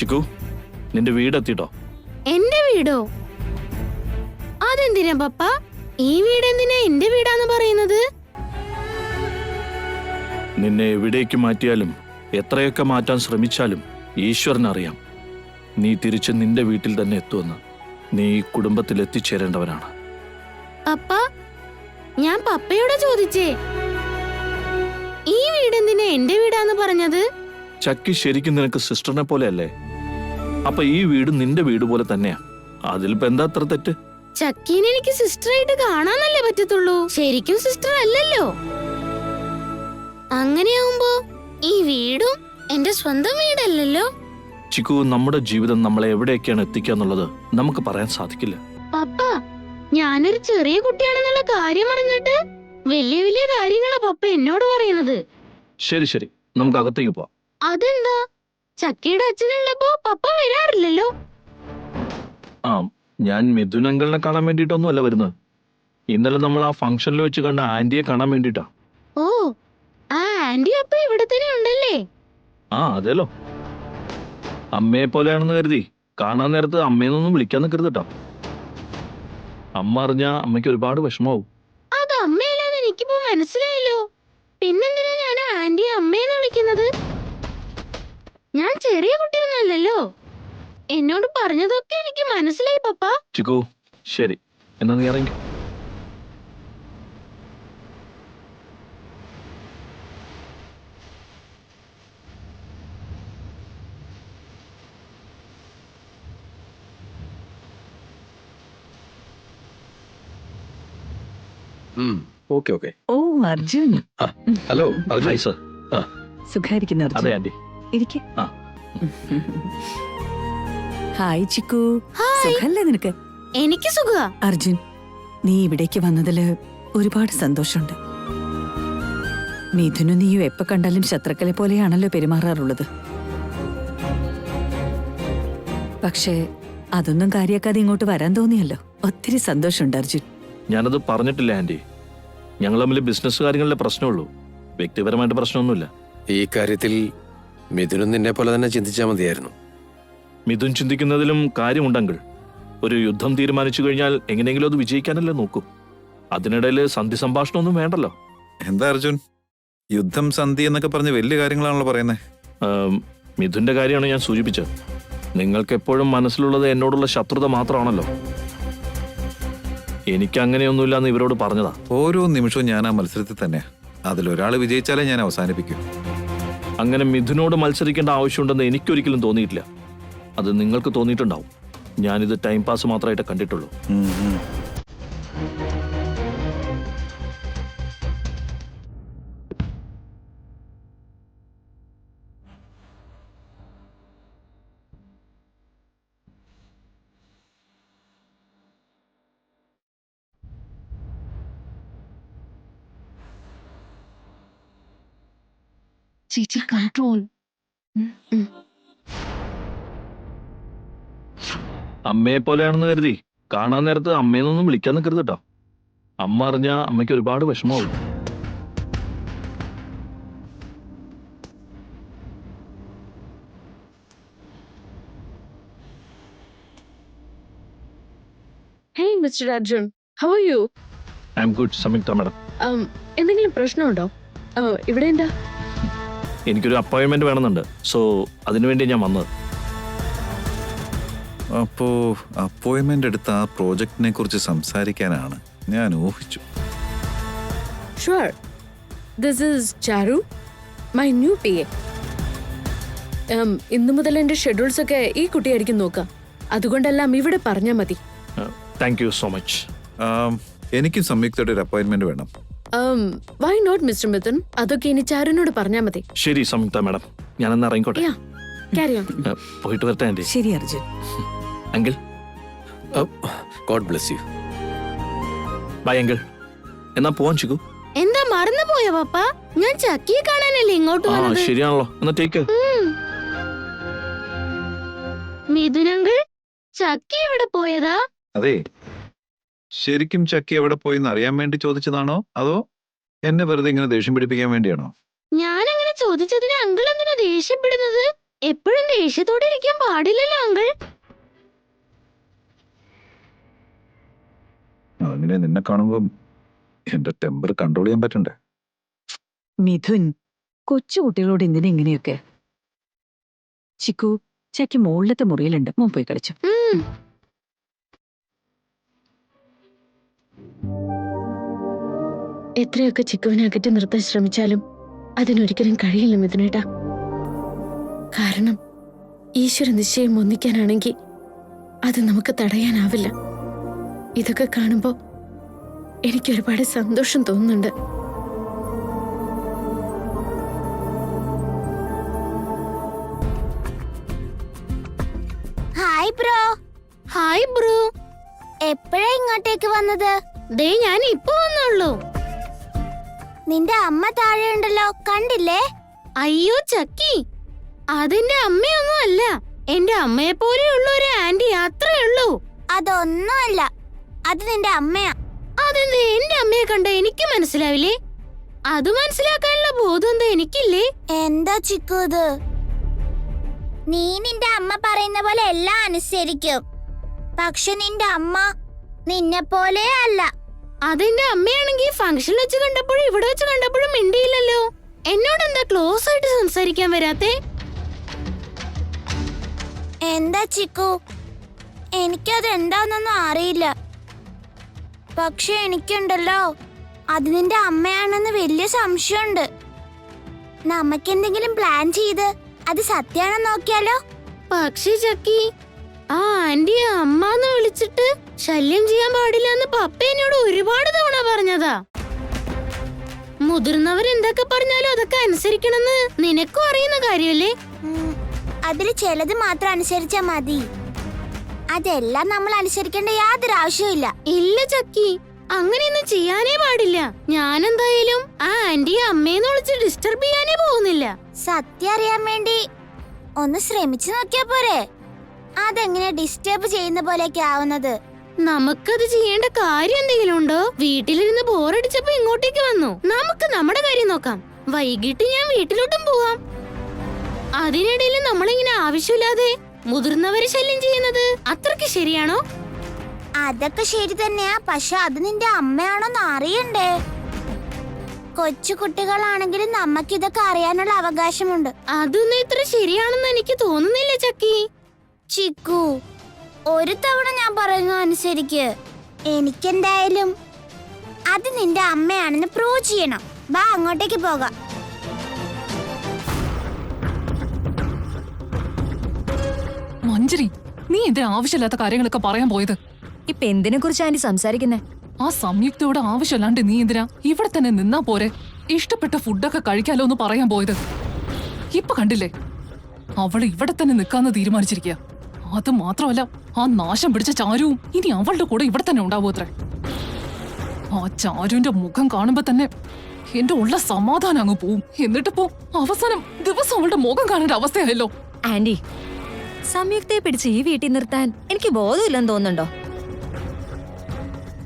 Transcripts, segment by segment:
ചിക്കു, നിന്റെ വീടെത്തിട്ടോ? എന്റെ വീടോ? അതെന്തിനാ പപ്പ? ഈ വീട് എന്തിനാ എന്റെ വീടാന്ന് പറയുന്നത്? നിന്നെ എവിടേക്ക് മാറ്റിയാലും എത്രയൊക്കെ മാറ്റാൻ ശ്രമിച്ചാലും ഈശ്വരനറിയാം നീ തിരിച്ച് നിന്റെ വീട്ടിൽ തന്നെ എത്തുമെന്ന്. നീ ഈ കുടുംബത്തിൽ എത്തിച്ചേരേണ്ടവനാണ്. പപ്പ, ഞാൻ പപ്പയോട് ചോദിച്ചേ, ഈ വീട് എന്തിനാ എന്റെ വീടാന്ന് പറഞ്ഞത്? ചക്കി ശരിക്കും നിനക്ക് സിസ്റ്ററിനെ പോലെയല്ലേ? അപ്പൊ ഈ വീട് നിന്റെ വീട് പോലെ തന്നെയാ. അതിലിപ്പോ എന്താ അത്ര തെറ്റ്? ചക്കീനെ എനിക്ക് സിസ്റ്ററായിട്ട് കാണാനല്ലേ പറ്റത്തുള്ളൂ, ശരിക്കും സിസ്റ്റർ അല്ലല്ലോ. അങ്ങനെയാവുമ്പോ ഈ വീടും എന്റെ സ്വന്തം വീടല്ലല്ലോ. ചിക്കു, നമ്മുടെ ജീവിതം നമ്മളെ എവിടെയൊക്കെയാണ് എത്തിക്കാന്നുള്ളത് നമുക്ക് പറയാൻ സാധിക്കില്ല. പപ്പ, ഞാനൊരു ചെറിയ കുട്ടിയാണെന്നുള്ള കാര്യം അറിഞ്ഞിട്ട് വലിയ വലിയ കാര്യങ്ങളാ പപ്പ എന്നോട് പറയുന്നത്. ശരി ശരി, നമുക്ക് അകത്തേക്ക് പോവാം. അതെന്താ? ചക്കയുടെ അച്ഛനുള്ളപ്പോ പപ്പ വരാറില്ലല്ലോ. ആ, ഞാൻ മിഥുൻ അങ്കിളിനെ കാണാൻ വേണ്ടിയിട്ടൊന്നും അല്ല വരുന്നത്. ഇന്നലെ നമ്മൾ ആ ഫംഗ്ഷനിൽ വെച്ച് കണ്ട ആന്റിയെ കാണാൻ വേണ്ടിട്ടാ. ഓ, ആ ആന്റി അപ്പൊ ഇവിടെ തന്നെ ഉണ്ടല്ലേ? ആ അതേലോ. അമ്മയെ പോലെയാണെന്ന് കരുതി കാണാൻ നേരത്ത് അമ്മയെന്നൊന്നും വിളിക്കാൻ നിൽക്കരുത് കേട്ടോ. അമ്മ അറിഞ്ഞാ അമ്മയ്ക്ക് ഒരുപാട് വിഷമാവും. അത് അമ്മയല്ലാന്ന് എനിക്കിപ്പോ മനസ്സിലായല്ലോ. പിന്നെന്തിനാ ഞാൻ ആന്റിയെ അമ്മയെന്ന് വിളിക്കുന്നത്? ഞാൻ ചെറിയ കുട്ടിയൊന്നുമല്ലല്ലോ. എന്നോട് പറഞ്ഞതൊക്കെ എനിക്ക് മനസ്സിലായി പപ്പ. ചിക്കു, ശരി, എന്നാ നീ ഇറങ്ങി. Okay okay. ഓ അർജുൻ, ഹലോ ഹായ് സർ. സുഖായിരിക്കുന്നു അതെ അർജുൻ. ആന്റി. ഇരിക്കെ. ആ. Hi Chikku, hi. സുഖല്ലേ നിനക്ക്? എനിക്ക് സുഖാ. അർജുൻ, നീ ഇവിടേക്ക് വന്നതില് ഒരുപാട് സന്തോഷമുണ്ട്. മിഥുനും നീയും എപ്പോ കണ്ടാലും ശത്രുക്കളെ പോലെയാണല്ലോ പെരുമാറാറുള്ളത്. പക്ഷേ അതൊന്നും കാര്യാക്കാതെ ഇങ്ങോട്ട് വരാൻ തോന്നിയല്ലോ. ഒത്തിരി സന്തോഷമുണ്ട് അർജുൻ. ഞാനത് പറഞ്ഞിട്ടില്ല ആന്റി. ഞങ്ങൾ തമ്മിൽ ബിസിനസ് കാര്യങ്ങളിലെ പ്രശ്നമുള്ളൂ, വ്യക്തിപരമായിട്ട് പ്രശ്നമൊന്നുമില്ല. ഈ കാര്യത്തിൽ മിഥുനും നിന്നെ പോലെ തന്നെ ചിന്തിച്ചാൽ മതിയായിരുന്നു. മിഥുൻ ചിന്തിക്കുന്നതിലും കാര്യമുണ്ടെങ്കിൽ ഒരു യുദ്ധം തീരുമാനിച്ചു കഴിഞ്ഞാൽ എങ്ങനെയെങ്കിലും അത് വിജയിക്കാനല്ലേ നോക്കൂ. അതിനിടയിൽ സന്ധി സംഭാഷണമൊന്നും വേണ്ടല്ലോ. എന്താ അർജുൻ, യുദ്ധം സന്ധി എന്നൊക്കെ പറഞ്ഞ് വലിയ കാര്യങ്ങളാണല്ലോ പറയുന്നത്. മിഥുന്റെ കാര്യമാണ് ഞാൻ സൂചിപ്പിച്ചത്. നിങ്ങൾക്ക് എപ്പോഴും മനസ്സിലുള്ളത് എന്നോടുള്ള ശത്രുത മാത്രമാണല്ലോ. എനിക്ക് അങ്ങനെയൊന്നുമില്ലാന്ന് ഇവരോട് പറഞ്ഞതാ. ഓരോ നിമിഷവും ഞാൻ ആ മത്സരത്തിൽ തന്നെയാ. അതിലൊരാൾ വിജയിച്ചാലേ ഞാൻ അവസാനിപ്പിക്കും. അങ്ങനെ മിഥുനോട് മത്സരിക്കേണ്ട ആവശ്യമുണ്ടെന്ന് എനിക്കൊരിക്കലും തോന്നിയിട്ടില്ല. അത് നിങ്ങൾക്ക് തോന്നിയിട്ടുണ്ടാവും. ഞാനിത് ടൈം പാസ് മാത്രമായിട്ട് കണ്ടിട്ടുള്ളൂ. ചേച്ചി കൺട്രോൾ. അമ്മയെ പോലെയാണെന്ന് കരുതി കാണാൻ നേരത്ത് അമ്മയെന്നൊന്നും വിളിക്കാൻ നിൽക്കരുത് കേട്ടോ. അമ്മ അറിഞ്ഞാ അമ്മയ്ക്ക് ഒരുപാട് വിഷമാവും. Hey, Mr. Arjun. How are you? I M good സംയുക്ത മാഡം. എന്തെങ്കിലും പ്രശ്നമുണ്ടോ? ഇവിടെ എന്താ? എനിക്കൊരു അപ്പോയിന്റ്മെന്റ് വേണമെന്നുണ്ട്. സോ അതിനുവേണ്ടി ഞാൻ വന്നത്. അപ്പോ അപ്പോയിന്റ്മെന്റ് എടുത്ത ആ പ്രോജക്റ്റിനെ കുറിച്ച് സംസാരിക്കാനാണ് ഞാൻ ഊഹിച്ചു. Sure. This is Charu, my new PA. ഇന്നു മുതൽ എന്റെ ഷെഡ്യൂൾസ് ഒക്കെ ഈ കുട്ടിയായിരിക്കും നോക്കാം. അതുകൊണ്ടെല്ലാം ഇവിടെ പറഞ്ഞാൽ മതി. Thank you so much. എനിക്കും സംയുക്തയുടെ ഒരു അപ്പോയിന്റ്മെന്റ് വേണം. Why not, Mr. Mithun? അതൊക്കെ ഇനി ചാരുനോട് പറഞ്ഞാൽ മതി. ശരി സംയുക്ത മാഡം, ഞാനെന്നാ ഇറങ്ങിക്കോട്ടെ. Yeah, carry on. പോയിട്ട് വരട്ടെ ആന്റി. ശരി Arjun. Uncle. God bless you. Bye uncle. എന്നാ പോവാൻ ചിക്കു. എന്താ മറന്നു പോയോ പപ്പ? ഞാൻ ചക്കിയെ കാണാനല്ലേ ഇങ്ങോട്ട് ആ വന്നത്. ശരിയാണല്ലോ, എന്നാ ടേക്ക്. മിഥുനങ്കിൾ, ചക്കി എവിടെ പോയതാ? അതെ, ശരിക്കും ചക്കി എവിടെ പോയിന്ന് അറിയാൻ വേണ്ടി ചോദിച്ചതാണോ അതോ എന്നെ വെറുതെ ഇങ്ങനെ ദേഷ്യം പിടിപ്പിക്കാൻ വേണ്ടിയാണോ? ഞാൻ അങ്ങനെ ചോദിച്ചതിന് അങ്കിൾ എന്തിനാ ദേഷ്യപ്പെടുന്നത്? എപ്പോഴും ദേഷ്യത്തോടെ ഇരിക്കാൻ പാടില്ലല്ലോ അങ്കിൾ. അങ്ങനെ നിന്നെ കാണുമ്പോ എന്റെ ടെമ്പർ കൺട്രോൾ ചെയ്യാൻ പറ്റണ്ടേ? മിഥുൻ, കൊച്ചുകുട്ടികളോട് എന്തിനാ ഇങ്ങനെയൊക്കെ? ചിക്കു, ചക്കി മുകളിലത്തെ മുറിയിലുണ്ട്, മോൻ പോയി കളിച്ചു. എത്രയൊക്കെ ചിക്കുവിനെ അകറ്റി നിർത്താൻ ശ്രമിച്ചാലും അതിനൊരിക്കലും കഴിയില്ല മിഥുനേട്ടാ. കാരണം ഈശ്വര നിശ്ചയം ഒന്നിക്കാനാണെങ്കിൽ അത് നമുക്ക് തടയാനാവില്ല. ഇതൊക്കെ കാണുമ്പോ എനിക്ക് ഒരുപാട് സന്തോഷം തോന്നുന്നുണ്ട്. Hi bro. Hi bro. എപ്പോഴാ ഇങ്ങോട്ടേക്ക് വന്നത്? ദേ ഞാൻ ഇപ്പൊ വന്നുള്ളൂ. നിന്റെ അമ്മ താഴെ ഉണ്ടല്ലോ, കണ്ടില്ലേ? അയ്യോ ചക്കി, അതെന്റെ അമ്മയൊന്നും അല്ല. എന്റെ അമ്മയെ പോലെയുള്ള ഒരു ആന്റി, അത്രേ ഉള്ളൂ. അതൊന്നുമല്ല, അത് നിന്റെ അമ്മയാ. അതെന്താ എന്റെ അമ്മയെ കണ്ട എനിക്ക് മനസ്സിലാവില്ലേ? അത് മനസ്സിലാക്കാനുള്ള ബോധം എന്താ എനിക്കില്ലേ? എന്താ ചിക്കു ഇത്? നീ നിന്റെ അമ്മ പറയുന്ന പോലെ എല്ലാം അനുസരിക്കും. പക്ഷെ നിന്റെ അമ്മ നിന്നെ പോലെ അല്ല. അതെന്റെ അമ്മയാണെങ്കിൽ ഫംഗ്ഷൻ വെച്ച് കണ്ടപ്പോഴും ഇവിടെ വെച്ച് കണ്ടപ്പോഴും മിണ്ടിയില്ലല്ലോ. എന്നോട് എന്താ ക്ലോസ് ആയിട്ട് സംസാരിക്കാൻ വരാത്തെ? എന്താ ചിക്കു, എനിക്കത് എന്താന്നൊന്നും അറിയില്ല. പക്ഷെ എനിക്കുണ്ടല്ലോ, അത് നിന്റെ അമ്മയാണെന്ന് വലിയ സംശയമുണ്ട്. നമുക്കെന്തെങ്കിലും പ്ലാൻ ചെയ്ത് അത് സത്യാണെന്ന് നോക്കിയാലോ? പക്ഷേ ചക്കി, ആ ആന്റിയെ അമ്മന്ന് വിളിച്ചിട്ട് ശല്യം ചെയ്യാൻ പാടില്ല എന്ന് പപ്പ എന്നോട് ഒരുപാട് തവണ പറഞ്ഞതാ. മുതിർന്നവരെന്തൊക്കെ പറഞ്ഞാലും അതൊക്കെ അനുസരിക്കണമെന്ന് നിനക്കും അറിയുന്ന കാര്യല്ലേ? അതിൽ ചിലത് മാത്രം അനുസരിച്ചാ മതി. അതെല്ലാം നമ്മൾ അനുസരിക്കേണ്ട യാതൊരു ആവശ്യമില്ല. ഇല്ല ചക്കി, അങ്ങനെയൊന്നും ചെയ്യാനേ പാടില്ല. ഞാൻ എന്തായാലും ആ ആന്റിയെ അമ്മേന്ന് വിളിച്ച് ഡിസ്റ്റർബ് ചെയ്യാനേ പോകുന്നില്ല. സത്യം അറിയാൻ വേണ്ടി ഒന്ന് ശ്രമിച്ചു നോക്കിയാ പോരെ? അതെങ്ങനെ ഡിസ്റ്റർബ് ചെയ്യുന്ന പോലെയൊക്കെ ആവുന്നത്? നമുക്കത് ചെയ്യേണ്ട കാര്യം എന്തെങ്കിലും ഉണ്ടോ? വീട്ടിലിരുന്ന് ബോറടിച്ചപ്പോ ഇങ്ങോട്ടേക്ക് വന്നു. നമുക്ക് നമ്മുടെ കാര്യം നോക്കാം. വൈകിട്ട് ഞാൻ വീട്ടിലോട്ടും പോവാം. അതിനിടയിൽ നമ്മളിങ്ങനെ ആവശ്യമില്ലാതെ മുതിർന്നവരെ ശല്യം ചെയ്യുന്നത് അത്രക്ക് ശരിയാണോ? അതൊക്കെ ശരി തന്നെയാ, പക്ഷെ അത് നിന്റെ അമ്മയാണോന്ന് അറിയണ്ടേ? കൊച്ചു കുട്ടികളാണെങ്കിലും നമുക്കിതൊക്കെ അറിയാനുള്ള അവകാശമുണ്ട്. അതൊന്നും ഇത്ര ശരിയാണെന്ന് എനിക്ക് തോന്നുന്നില്ല ചക്കി. ചിക്കു, ഒരു തവണ ഞാൻ പറയുന്നത് അനുസരിക്ക്. എനിക്കെന്തായാലും അത് നിന്റെ അമ്മയാണെന്ന് പ്രൂവ് ചെയ്യണം. ബാ, അങ്ങോട്ടേക്ക് പോകാം. മഞ്ജരി, നീ എന്തിനാ ആവശ്യമില്ലാത്ത കാര്യങ്ങളൊക്കെ പറയാൻ പോയത്? ഇപ്പൊ എന്തിനെ കുറിച്ച് ആന്റി സംസാരിക്കുന്നേ? ആ സംയുക്തയോട് ആവശ്യമില്ലാണ്ട് നീ എന്തിനാ ഇവിടെ തന്നെ നിന്നാ പോരെ? ഇഷ്ടപ്പെട്ട ഫുഡൊക്കെ കഴിക്കാലോ എന്ന് പറയാൻ പോയത്. ഇപ്പൊ കണ്ടില്ലേ, അവള് ഇവിടെ തന്നെ നിക്കാന്ന് തീരുമാനിച്ചിരിക്കുക. അത് മാത്രമല്ല, ആ നാശം പിടിച്ച ചാരുവും ഇനി അവളുടെ കൂടെ ഇവിടെ തന്നെ ഉണ്ടാവൂ അത്രേ. ആ ചാരുവിന്റെ മുഖം കാണുമ്പോ തന്നെ എന്റെ ഉള്ള സമാധാനം അങ്ങ് പോവും. എന്നിട്ടിപ്പോ അവസാനം ദിവസം അവളുടെ മുഖം കാണേണ്ട അവസ്ഥയായല്ലോ. ആന്റി, സംയുക്തയെ പിടിച്ച് ഈ വീട്ടിൽ നിർത്താൻ എനിക്ക് ബോധമില്ലെന്ന് തോന്നുന്നുണ്ടോ?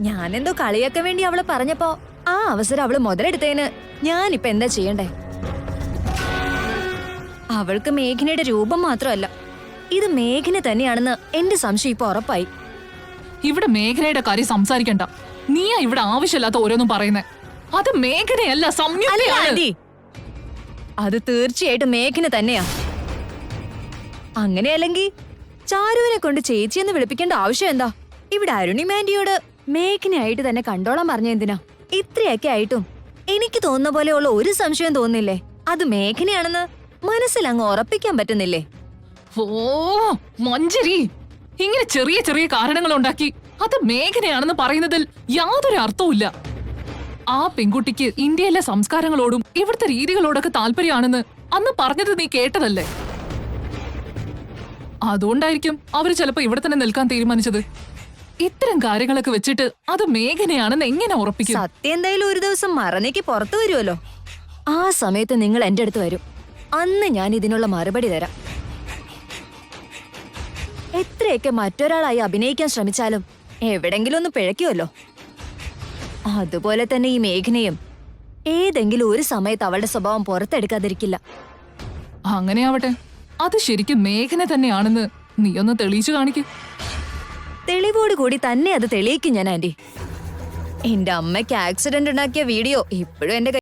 ഞാനെന്തോ കളിയാക്കാൻ വേണ്ടി അവളെ പറഞ്ഞപ്പോ ആ അവസരം അവള് മുതലെടുത്തതിന് ഞാനിപ്പൊ എന്താ ചെയ്യണ്ടേ? അവൾക്ക് മേഘനയുടെ രൂപം മാത്രമല്ല, ഇത് മേഘന തന്നെയാണെന്ന് എന്റെ സംശയം ഇപ്പൊ ഉറപ്പായി. ഇവിടെ മേഘനയുടെ കാര്യം സംസാരിക്കണ്ട. നീയാ ഇവിടെ ആവശ്യമില്ലാത്ത ഓരോന്നും പറയുന്നേ. അത് മേഘനയല്ല, അല്ല സംയുക്തയാണ്. ആന്റി, അത് തീർച്ചയായിട്ടും മേഘന തന്നെയാ. അങ്ങനെയല്ലെങ്കിൽ ചാരുവിനെ കൊണ്ട് ചേച്ചിയെന്ന് വിളിപ്പിക്കേണ്ട ആവശ്യം എന്താ? ഇവിടെ അരുണിമാൻഡിയോട് മേഘനയായിട്ട് തന്നെ കണ്ടോളാൻ പറഞ്ഞ എന്തിനാ? ഇത്രയൊക്കെ ആയിട്ടും എനിക്ക് തോന്നുന്ന പോലെയുള്ള ഒരു സംശയം തോന്നില്ലേ? അത് മേഘനയാണെന്ന് മനസ്സിൽ അങ്ങ് ഉറപ്പിക്കാൻ പറ്റുന്നില്ലേ? ഓ മഞ്ജരി, ഇങ്ങനെ ചെറിയ ചെറിയ കാരണങ്ങൾ ഉണ്ടാക്കി അത് മേഘനയാണെന്ന് പറയുന്നതിൽ യാതൊരു അർത്ഥവുമില്ല. ആ പെൺകുട്ടിക്ക് ഇന്ത്യയിലെ സംസ്കാരങ്ങളോടും ഇവിടുത്തെ രീതികളോടൊക്കെ താല്പര്യമാണെന്ന് അന്ന് പറഞ്ഞത് നീ കേട്ടതല്ലേ? അതുകൊണ്ടായിരിക്കും അവര് ചിലപ്പോ ഇവിടെ തന്നെ നിൽക്കാൻ തീരുമാനിച്ചത്. ഇത്തരം കാര്യങ്ങളൊക്കെ വെച്ചിട്ട് അത് മേഘനയാണെന്ന് എങ്ങനെ ഉറപ്പിക്കും? സത്യം എന്തായാലും ഒരു ദിവസം മറന്നേക്ക് പുറത്തു വരുമല്ലോ. ആ സമയത്ത് നിങ്ങൾ എന്റെ അടുത്ത് വരും. അന്ന് ഞാൻ ഇതിനുള്ള മറുപടി തരാം. എത്രയൊക്കെ മറ്റൊരാളായി അഭിനയിക്കാൻ ശ്രമിച്ചാലും എവിടെങ്കിലും ഒന്ന് പിഴയ്ക്കുമല്ലോ. അതുപോലെ തന്നെ ഈ മേഘനയും ഏതെങ്കിലും ഒരു സമയത്ത് അവളുടെ സ്വഭാവം പുറത്തെടുക്കാതിരിക്കില്ല. അങ്ങനെയാവട്ടെ. അത് ശരിക്കും മേഘന തന്നെയാണെന്ന് നീ ഒന്ന് തെളിയിച്ചു കാണിക്ക്. തെളിവോട് കൂടി തന്നെ അത് തെളിയിക്കും ഞാൻ ആന്റി. എന്റെ അമ്മയ്ക്ക് ആക്സിഡന്റ് ഉണ്ടാക്കിയ വീഡിയോ ഇപ്പോഴും എന്റെ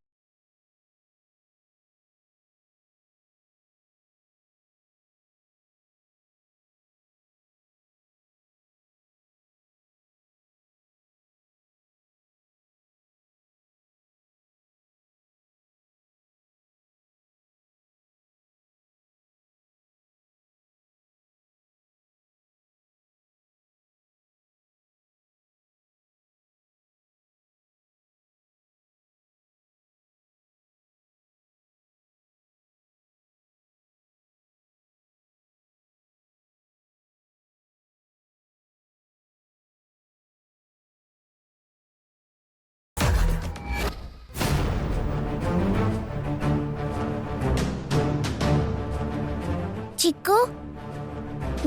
ചിക്കു,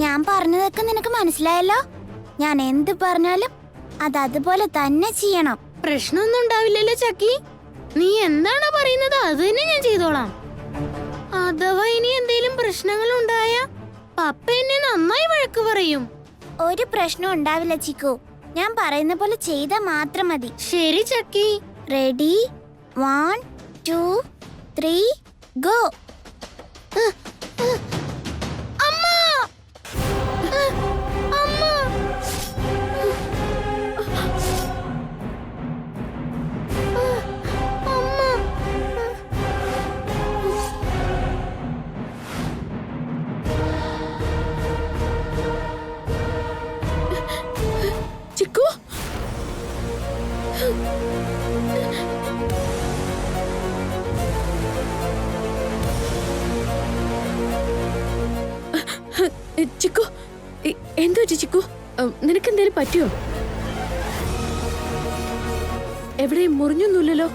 ഞാൻ പറഞ്ഞതൊക്കെ നിനക്ക് മനസ്സിലായല്ലോ. ഞാൻ എന്ത് പറഞ്ഞാലും അത് അതുപോലെ തന്നെ ചെയ്യണം. പ്രശ്നമൊന്നും ഉണ്ടാവില്ലല്ലോ ചക്കി. നീ എന്താണോ പറയുന്നത് അത് തന്നെ ഞാൻ ചെയ്തോളാം. അഥവാ ഇനി എന്തെങ്കിലും പ്രശ്നങ്ങൾ ഉണ്ടായ പപ്പ എന്നെ നന്നായി വഴക്ക് പറയും. ഒരു പ്രശ്നം ഉണ്ടാവില്ല ചിക്കു. ഞാൻ പറയുന്ന പോലെ ചെയ്താൽ മാത്രം മതി. ശരി ചക്കി. റെഡി? 1 2 3 ഗോ. ചിക്കു, ചിക്കു, എന്തു പറ്റി ചിക്കു? നിനക്ക് എന്തേലും പറ്റിയോ? എവിടെയും മുറിഞ്ഞൊന്നുമില്ലല്ലോ.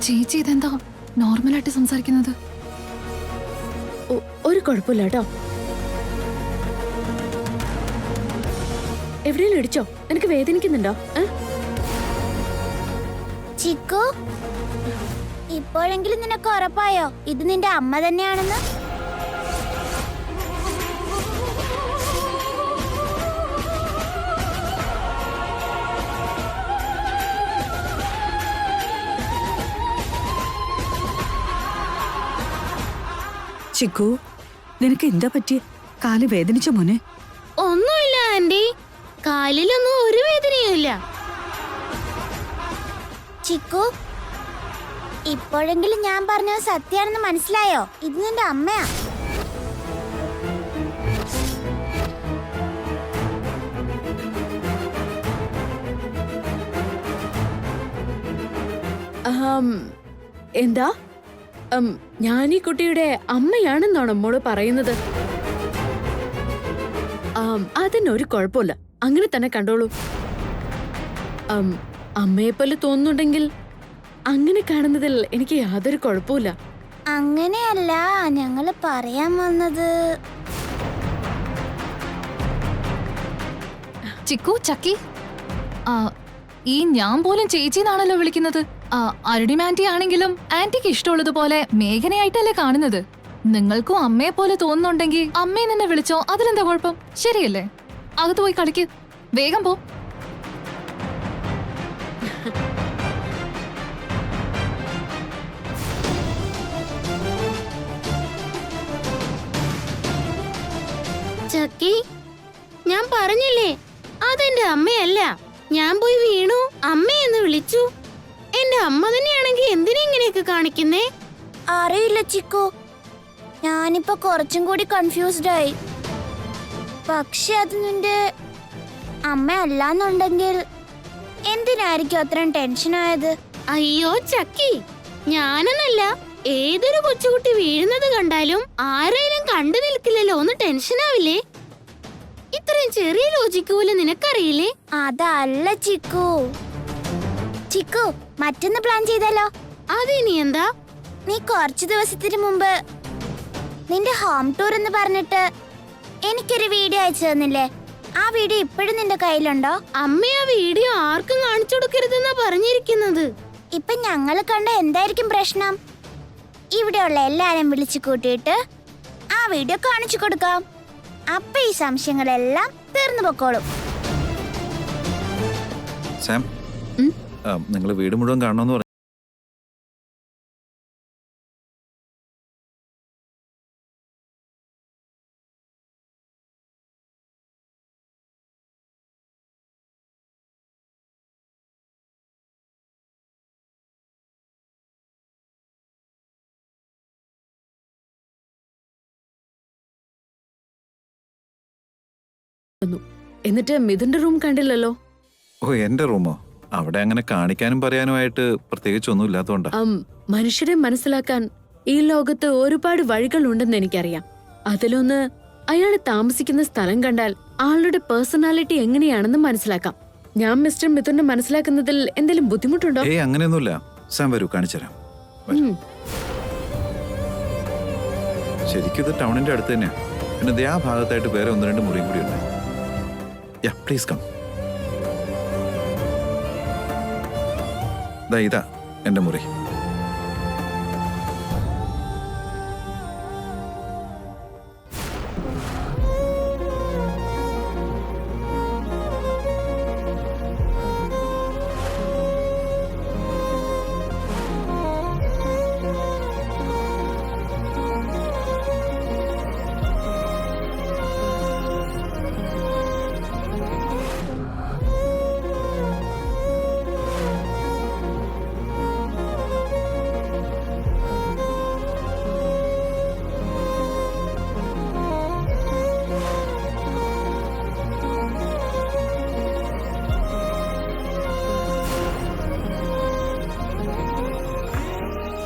ചേച്ചി ഇതെന്താ നോർമലായിട്ട് സംസാരിക്കുന്നത്? ഒരു കുഴപ്പമില്ല കേട്ടോ. എവിടെയും ഇടിച്ചോ? നിനക്ക് വേദനിക്കുന്നുണ്ടോ? ചിക്കു, ഇപ്പോഴെങ്കിലും നിനക്ക് ഉറപ്പായോ ഇത് നിന്റെ അമ്മ തന്നെയാണെന്ന്? ചിക്കു, നിനക്ക് എന്താ പറ്റിയ? കാല് വേദനിച്ച മോനെ? ഒന്നുമില്ല ആന്റി, കാലിലൊന്നും ഒരു വേദനയുമില്ല. ചിക്കു, ഇപ്പോഴെങ്കിലും ഞാൻ പറഞ്ഞത് സത്യാണെന്ന് മനസ്സിലായോ? ഇത് നിന്റെ അമ്മയാ. എന്താ? ഞാൻ ഈ കുട്ടിയുടെ അമ്മയാണെന്നാണോ മോള് പറയുന്നത്? അതിനൊരു കുഴപ്പമില്ല, അങ്ങനെ തന്നെ കണ്ടോളൂ. അമ്മയെപ്പോലെ തോന്നുന്നുണ്ടെങ്കിൽ അങ്ങനെ കാണുന്നതിൽ എനിക്ക് യാതൊരു കുഴപ്പമില്ല. അങ്ങനെയല്ല ഞങ്ങള് പറയാൻ വന്നത്. ചിക്കു, ചക്കി, ഈ ഞാൻ പോലും ചേച്ചിന്നാണല്ലോ വിളിക്കുന്നത്. അരുണിമ ആന്റി ആണെങ്കിലും ആന്റിക്ക് ഇഷ്ടമുള്ളതുപോലെ മേഘനയായിട്ടല്ലേ കാണുന്നത്. നിങ്ങൾക്കും അമ്മയെ പോലെ തോന്നുന്നുണ്ടെങ്കിൽ അമ്മയെ തന്നെ വിളിച്ചോ, അതിലെന്താ കുഴപ്പം? ശരിയല്ലേ? അകത്ത് പോയി കളിക്ക്, വേഗം പോ. ചക്കി, ഞാൻ പറഞ്ഞില്ലേ അതെന്റെ അമ്മയല്ല. ഞാൻ പോയി വീണു, അമ്മയെന്ന് വിളിച്ചു. എന്റെ അമ്മ തന്നെയാണെങ്കിൽ എന്തിനാ ഇങ്ങനെയൊക്കെ കാണിക്കുന്നേ? അറിയില്ല ചിക്കു, ഞാനിപ്പോ കുറച്ചും കൂടി കൺഫ്യൂസ്ഡ് ആയി. പക്ഷെ അത് നിന്റെ അമ്മ അല്ലാന്നുണ്ടെങ്കിൽ എന്തിനായിരിക്കും അത്രയും ടെൻഷനായത്? അയ്യോ ചക്കി, ഞാനെന്നല്ല, ഏതൊരു കൊച്ചുകുട്ടി വീഴുന്നത് കണ്ടാലും ആരെയും കണ്ടു നിൽക്കില്ലല്ലോ ഒന്ന് ടെൻഷനാവില്ലേ? ഇത്രയും ചെറിയ ലോജിക്ക് പോലും നിനക്കറിയില്ലേ? അതല്ല ചിക്കു. ചിക്കു, മറ്റൊന്ന് പ്ലാൻ ചെയ്താലോ? അതിനി എന്താ? നീ കുറച്ചു ദിവസത്തിന് മുമ്പ് നിന്റെ ഹോം ടൂർ എന്ന് പറഞ്ഞിട്ട് എനിക്കൊരു വീഡിയോ അയച്ചു തന്നില്ലേ? ആ വീഡിയോ ഇപ്പോഴും നിന്റെ കയ്യിലുണ്ടോ? അമ്മ ആ വീഡിയോ ആർക്കും കാണിച്ചു കൊടുക്കരുതെന്നാ പറഞ്ഞിരിക്കുന്നത്. ഇപ്പൊ ഞങ്ങൾ കണ്ട എന്തായിരിക്കും പ്രശ്നം? ഇവിടെയുള്ള എല്ലാരും വിളിച്ചു കൂട്ടിയിട്ട് ആ വീഡിയോ കാണിച്ചു കൊടുക്കാം. അപ്പൊ ഈ സംശയങ്ങളെല്ലാം തീർന്നു പൊക്കോളും. സാം നിങ്ങൾ വീട് മുഴുവൻ കാണണമെന്ന് പറഞ്ഞു. എന്നിട്ട് മിഥുന്റെ റൂം കണ്ടില്ലല്ലോ. ഓ, എന്റെ റൂമോ? അവിടെ അങ്ങനെ കാണിക്കാനും പറയാനുമായിട്ട് പ്രത്യേകിച്ചൊന്നും ഇല്ലാത്തതുകൊണ്ടാ. മനുഷ്യരെ മനസ്സിലാക്കാൻ ഈ ലോകത്ത് ഒരുപാട് വഴികളുണ്ടെന്ന് എനിക്കറിയാം. അതിലൊന്ന് അയാൾ താമസിക്കുന്ന സ്ഥലം കണ്ടാൽ ആളുടെ പേഴ്സണാലിറ്റി എങ്ങനെയാണെന്ന് മനസ്സിലാക്കാം. ഞാൻ മിസ്റ്റർ മിഥുനെ മനസ്സിലാക്കുന്നതിൽ എന്തെങ്കിലും ബുദ്ധിമുട്ടുണ്ടോ? ഏയ്, അങ്ങനെയൊന്നുമില്ല. സാം വരൂ, കാണിച്ചുതരാം. ശരിക്കും ഇത് ടൗണിന്റെ അടുത്ത് തന്നെയാ. പിന്നെ ദേ ആ ഭാഗത്തായിട്ട് വേറെ 1-2 മുറിയും കൂടി ഉണ്ട്. യാ, പ്ലീസ് കം. ഇതാ എന്റെ മുറി.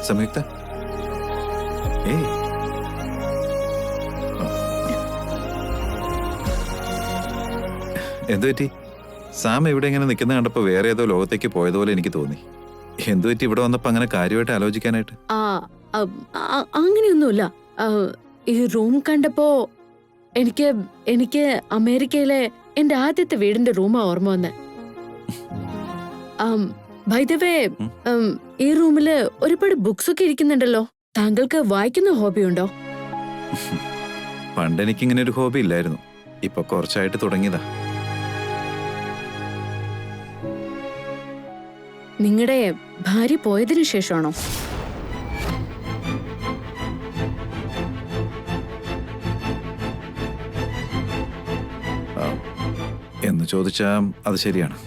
സംയുക്ത, ഏയ്, എന്തു പറ്റി? സാം ഇവിടെ ഇങ്ങനെ നിൽക്കുന്ന കണ്ടപ്പോ വേറെ ഏതോ ലോകത്തേക്ക് പോയതുപോലെ എനിക്ക് തോന്നി. എന്തു പറ്റി ഇവിടെ വന്നപ്പോ അങ്ങനെ കാര്യമായിട്ട് ആലോചിക്കാനായിട്ട്? അങ്ങനെയൊന്നുമില്ല. ഈ റൂം കണ്ടപ്പോ എനിക്ക് അമേരിക്കയിലെ എന്റെ ആദ്യത്തെ വീടിന്റെ റൂമാ ഓർമ്മ വന്നെ. ബൈ ദ വേ, ഈ റൂമില് ഒരുപാട് ബുക്സ് ഒക്കെ ഇരിക്കുന്നുണ്ടല്ലോ. താങ്കൾക്ക് വായിക്കുന്ന ഹോബി ഉണ്ടോ? പണ്ട് എനിക്ക് ഇങ്ങനെ ഒരു ഹോബി ഇല്ലായിരുന്നു. ഇപ്പൊ കുറച്ചായിട്ട് തുടങ്ങിയതാ. നിങ്ങളുടെ ഭാര്യ പോയതിനു ശേഷമാണോ? എന്ന് ചോദിച്ചാ അത് ശരിയാണ്.